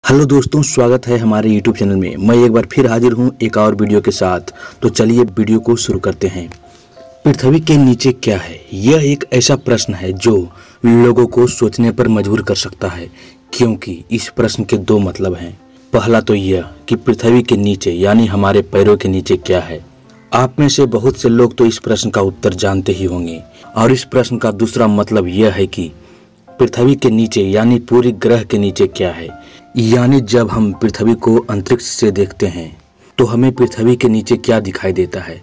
Hello दोस्तों, स्वागत है हमारे YouTube चैनल में। मैं एक बार फिर हाजिर हूँ एक और वीडियो के साथ। तो चलिए वीडियो को शुरू करते हैं। पृथ्वी के नीचे क्या है? यह एक ऐसा प्रश्न है जो लोगों को सोचने पर मजबूर कर सकता है, क्योंकि इस प्रश्न के दो मतलब हैं। पहला तो यह कि पृथ्वी के नीचे यानी हमारे पैरों के नीचे क्या है। आप में से बहुत से लोग तो इस प्रश्न का उत्तर जानते ही होंगे। और इस प्रश्न का दूसरा मतलब यह है कि पृथ्वी के नीचे यानी पूरे ग्रह के नीचे क्या है। यानी जब हम पृथ्वी को अंतरिक्ष से देखते हैं तो हमें पृथ्वी के नीचे क्या दिखाई देता है।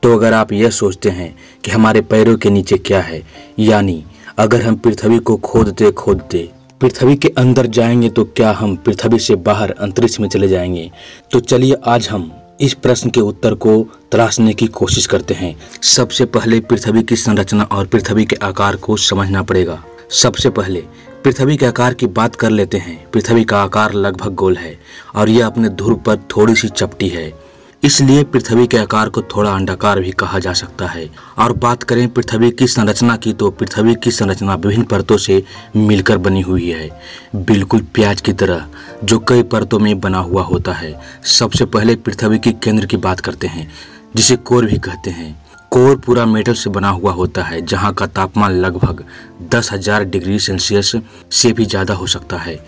तो अगर आप यह सोचते हैं कि हमारे पैरों के नीचे क्या है, यानी अगर हम पृथ्वी को खोदते खोदते पृथ्वी के अंदर जाएंगे तो क्या हम पृथ्वी से बाहर अंतरिक्ष में चले जाएंगे। तो चलिए आज हम इस प्रश्न के उत्तर को तलाशने की कोशिश करते हैं। सबसे पहले पृथ्वी की संरचना और पृथ्वी के आकार को समझना पड़ेगा। सबसे पहले पृथ्वी के आकार की बात कर लेते हैं। पृथ्वी का आकार लगभग गोल है और यह अपने ध्रुव पर थोड़ी सी चपटी है, इसलिए पृथ्वी के आकार को थोड़ा अंडाकार भी कहा जा सकता है। और बात करें पृथ्वी की संरचना की, तो पृथ्वी की संरचना विभिन्न परतों से मिलकर बनी हुई है, बिल्कुल प्याज की तरह, जो कई परतों में बना हुआ होता है। सबसे पहले पृथ्वी के केंद्र की बात करते हैं, जिसे कोर भी कहते हैं। कोर पूरा मेटल से बना हुआ होता है, जहां का तापमान लगभग 10,000 डिग्री सेल्सियस से भी ज़्यादा हो सकता है।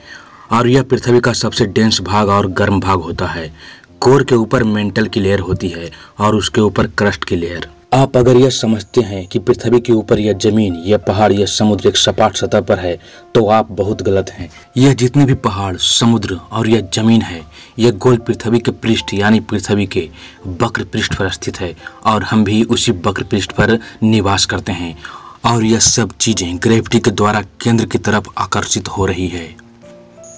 और यह पृथ्वी का सबसे डेंस भाग और गर्म भाग होता है। कोर के ऊपर मेंटल की लेयर होती है और उसके ऊपर क्रस्ट की लेयर। आप अगर यह समझते हैं कि पृथ्वी के ऊपर यह जमीन, यह पहाड़, यह समुद्र एक सपाट सतह पर है, तो आप बहुत गलत हैं। यह जितने भी पहाड़, समुद्र और यह जमीन है, यह गोल पृथ्वी के पृष्ठ यानी पृथ्वी के वक्र पृष्ठ पर स्थित है और हम भी उसी वक्र पृष्ठ पर निवास करते हैं। और यह सब चीजें ग्रेविटी के द्वारा केंद्र की तरफ आकर्षित हो रही है।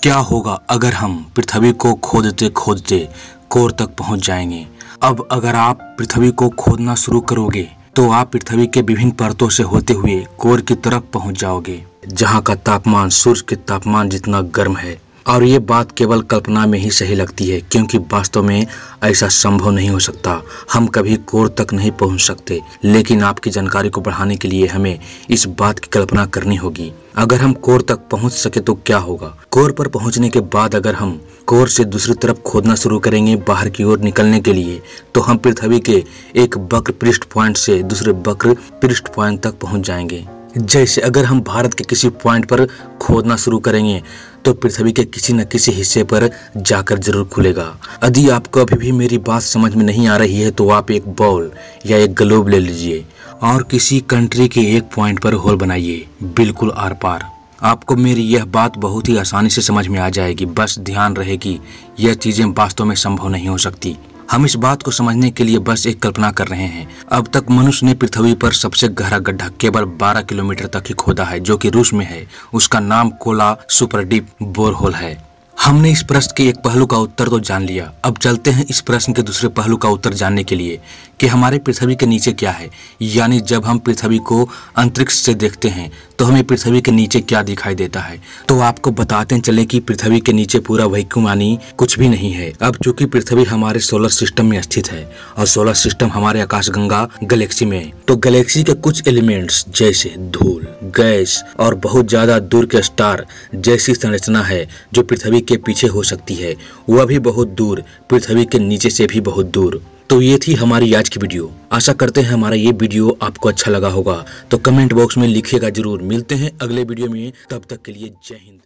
क्या होगा अगर हम पृथ्वी को खोदते खोदते कोर तक पहुंच जाएंगे? अब अगर आप पृथ्वी को खोदना शुरू करोगे तो आप पृथ्वी के विभिन्न परतों से होते हुए कोर की तरफ पहुंच जाओगे, जहां का तापमान सूर्य के तापमान जितना गर्म है। और ये बात केवल कल्पना में ही सही लगती है, क्योंकि वास्तव में ऐसा संभव नहीं हो सकता। हम कभी कोर तक नहीं पहुंच सकते, लेकिन आपकी जानकारी को बढ़ाने के लिए हमें इस बात की कल्पना करनी होगी। अगर हम कोर तक पहुंच सके तो क्या होगा? कोर पर पहुंचने के बाद अगर हम कोर से दूसरी तरफ खोदना शुरू करेंगे बाहर की ओर निकलने के लिए, तो हम पृथ्वी के एक वक्र पृष्ठ पॉइंट से दूसरे वक्र पृष्ठ पॉइंट तक पहुंच जाएंगे। जैसे अगर हम भारत के किसी पॉइंट पर खोदना शुरू करेंगे तो पृथ्वी के किसी न किसी हिस्से पर जाकर जरूर खुलेगा। यदि आपको अभी भी मेरी बात समझ में नहीं आ रही है तो आप एक बॉल या एक ग्लोब ले लीजिए और किसी कंट्री के एक पॉइंट पर होल बनाइए, बिल्कुल आर पार। आपको मेरी यह बात बहुत ही आसानी से समझ में आ जाएगी। बस ध्यान रहे कि यह चीजें वास्तव में संभव नहीं हो सकती। हम इस बात को समझने के लिए बस एक कल्पना कर रहे हैं। अब तक मनुष्य ने पृथ्वी पर सबसे गहरा गड्ढा केवल 12 किलोमीटर तक ही खोदा है, जो कि रूस में है। उसका नाम कोला सुपर डीप बोरहोल है। हमने इस प्रश्न के एक पहलू का उत्तर तो जान लिया। अब चलते हैं इस प्रश्न के दूसरे पहलू का उत्तर जानने के लिए कि हमारे पृथ्वी के नीचे क्या है। यानी जब हम पृथ्वी को अंतरिक्ष से देखते हैं तो हमें पृथ्वी के नीचे क्या दिखाई देता है। तो आपको बताते चले कि पृथ्वी के नीचे पूरा वैक्यूम यानी कुछ भी नहीं है। अब चूंकि पृथ्वी हमारे सोलर सिस्टम में स्थित है और सोलर सिस्टम हमारे आकाशगंगा गैलेक्सी में है, तो गैलेक्सी के कुछ एलिमेंट्स जैसे धूल, गैस और बहुत ज्यादा दूर के स्टार जैसी संरचना है जो पृथ्वी के पीछे हो सकती है, वह भी बहुत दूर, पृथ्वी के नीचे से भी बहुत दूर। तो ये थी हमारी आज की वीडियो। आशा करते हैं हमारा ये वीडियो आपको अच्छा लगा होगा। तो कमेंट बॉक्स में लिखिएगा जरूर। मिलते हैं अगले वीडियो में, तब तक के लिए जय हिंद।